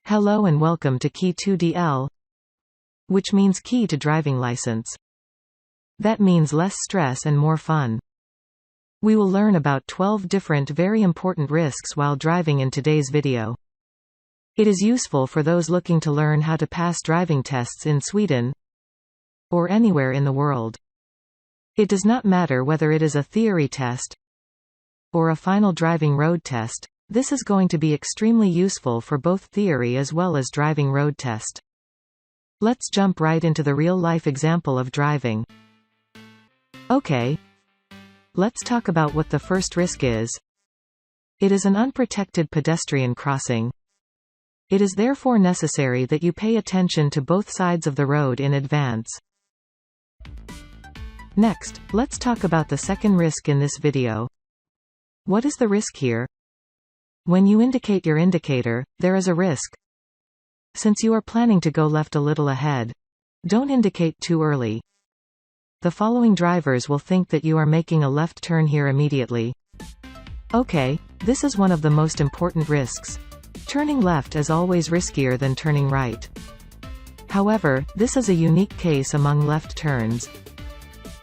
Hello and welcome to Key 2DL, which means key to driving license. That means less stress and more fun. We will learn about 12 different very important risks while driving in today's video. It is useful for those looking to learn how to pass driving tests in Sweden or anywhere in the world. It does not matter whether it is a theory test or a final driving road test. This is going to be extremely useful for both theory as well as driving road test. Let's jump right into the real-life example of driving. Okay. Let's talk about what the first risk is. It is an unprotected pedestrian crossing. It is therefore necessary that you pay attention to both sides of the road in advance. Next, let's talk about the second risk in this video. What is the risk here? When you indicate your indicator, there is a risk. Since you are planning to go left a little ahead, don't indicate too early. The following drivers will think that you are making a left turn here immediately. Okay, this is one of the most important risks. Turning left is always riskier than turning right. However, this is a unique case among left turns.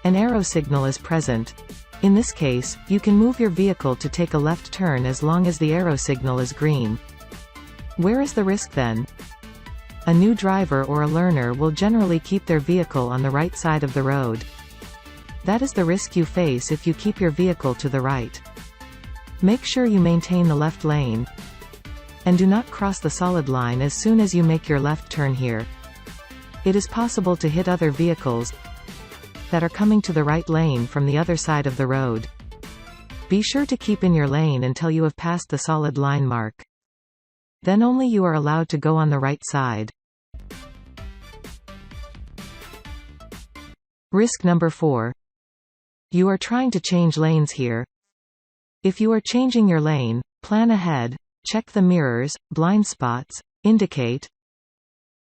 An arrow signal is present. In this case, you can move your vehicle to take a left turn as long as the arrow signal is green. Where is the risk then? A new driver or a learner will generally keep their vehicle on the right side of the road. That is the risk you face if you keep your vehicle to the right. Make sure you maintain the left lane. And do not cross the solid line as soon as you make your left turn here. It is possible to hit other vehicles that are coming to the right lane from the other side of the road. Be sure to keep in your lane until you have passed the solid line mark. Then only you are allowed to go on the right side. Risk number 4. You are trying to change lanes here. If you are changing your lane, plan ahead, check the mirrors, blind spots, indicate,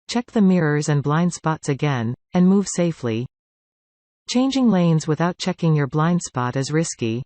check the mirrors and blind spots again, and move safely. Changing lanes without checking your blind spot is risky.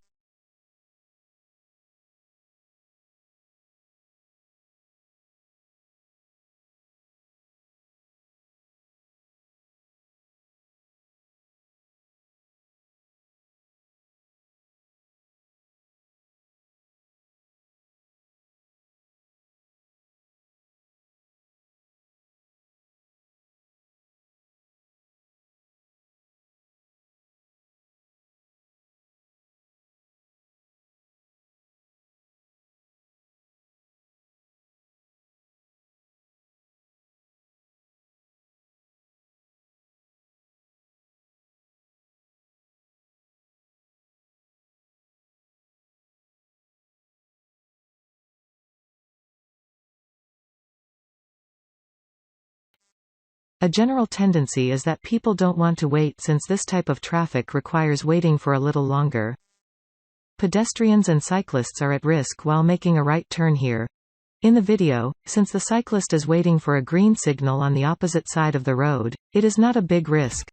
A general tendency is that people don't want to wait since this type of traffic requires waiting for a little longer. Pedestrians and cyclists are at risk while making a right turn here. In the video, since the cyclist is waiting for a green signal on the opposite side of the road, it is not a big risk.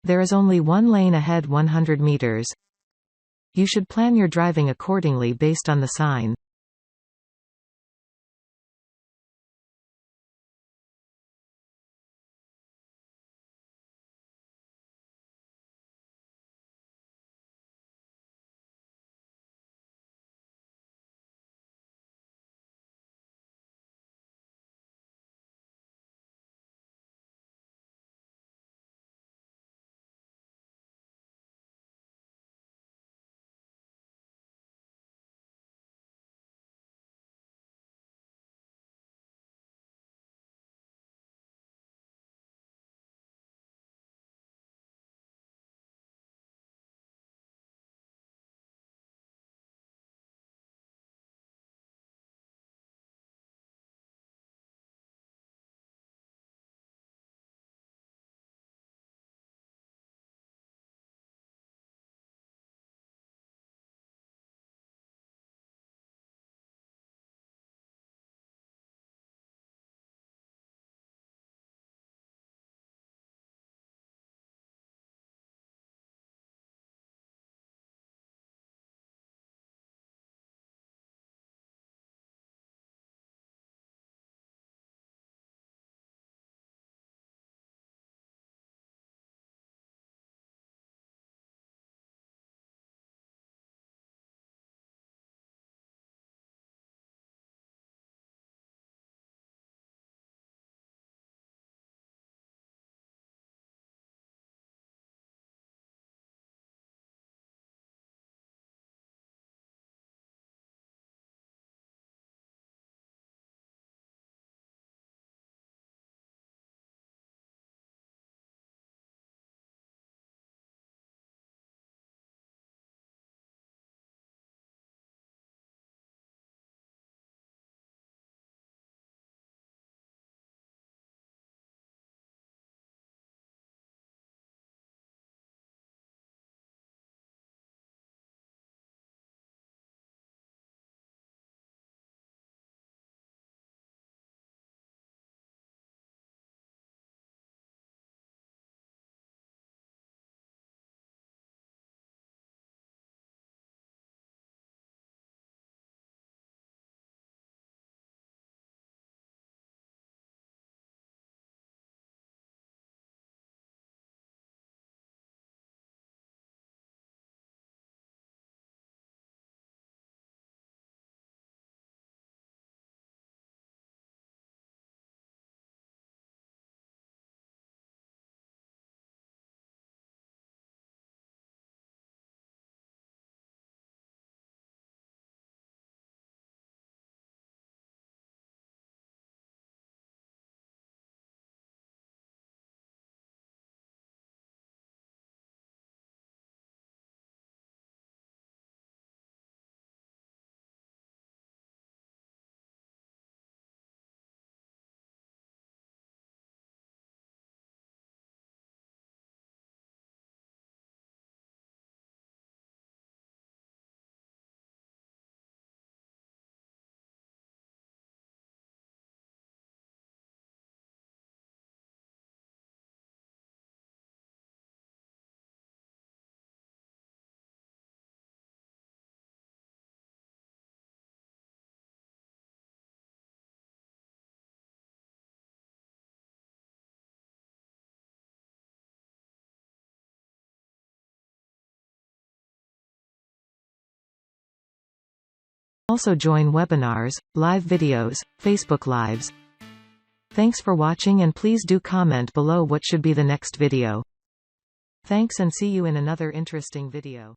There is only one lane ahead 100 meters. You should plan your driving accordingly based on the sign. also join webinars, live videos, Facebook Lives. Thanks for watching, and please do comment below what should be the next video. Thanks, and see you in another interesting video.